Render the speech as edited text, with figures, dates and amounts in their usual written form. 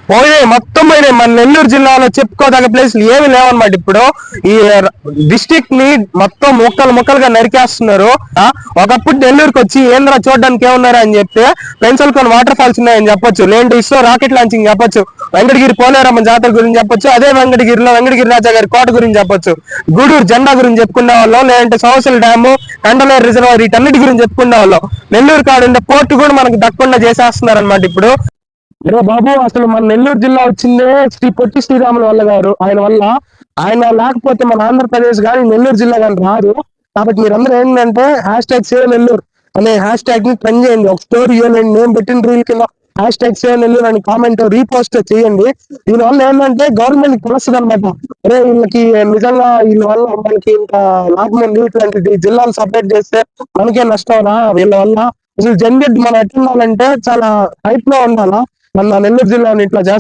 పోయినాయి, మొత్తం పోయినాయి. మన నెల్లూరు జిల్లాలో చెప్పుకోదగ్గ ప్లేస్లు ఏమి లేవన్నమాట. ఇప్పుడు ఈ డిస్టిక్ ని మొత్తం ముక్కలు ముక్కలుగా నరికేస్తున్నారు. ఒకప్పుడు నెల్లూరుకి వచ్చి ఏంద్రా చూడడానికి ఏమున్నారు అని చెప్తే పెన్సిల్కొని వాటర్ ఫాల్స్ ఉన్నాయని చెప్పొచ్చు, లేదంటే ఇస్రో రాకెట్ లాంచింగ్ చెప్పొచ్చు, వెంకటగిరి పోలేరమ్మ జాతర గురించి చెప్పొచ్చు, అదే వెంకటగిరిలో వెంకటగిరి రాజా గారి కోట గురించి చెప్పొచ్చు, గూడూరు జెండా గురించి చెప్పుకునే వాళ్ళం, లేదంటే సోమశిల డ్యాము, కండలేరు రిజర్వాయర్, వీటన్నిటి గురించి చెప్పుకునే వాళ్ళం. నెల్లూరు కాడుండే పోర్టు కూడా మనకు దక్కకుండా చేసేస్తున్నారు అనమాట ఇప్పుడు. అరే బాబు, అసలు మన నెల్లూరు జిల్లా వచ్చిందే శ్రీ పొట్టి శ్రీరాములు వల్ల గారు, ఆయన వల్ల. ఆయన లేకపోతే మన ఆంధ్రప్రదేశ్ కానీ నెల్లూరు జిల్లా కానీ రాదు. కాబట్టి మీరందరూ ఏంటంటే #సేవ్ నెల్లూరు అనే #ని ట్రెండ్ చేయండి. ఒక స్టోరీ ఇవ్వండి, నేను పెట్టిన రీల్ కింద #సేవ్ నెల్లూరు అని కామెంట్ రీపోస్ట్ చేయండి. దీనివల్ల ఏంటంటే గవర్నమెంట్ తెలుస్తుంది అనమాట. అరే వీళ్ళకి నిజంగా వీళ్ళ వల్ల మనకి ఇంకా లాభం ఉంది, ఇట్లాంటి జిల్లాలు సపరేట్ చేస్తే మనకే నష్టం రా వీళ్ళ వల్ల. అసలు జనరేట్ మనం ఎట్లుండాలంటే చాలా హైట్ లో ఉండాలా. మన నెల్లూరు జిల్లాని ఇట్లా చేస్తారు.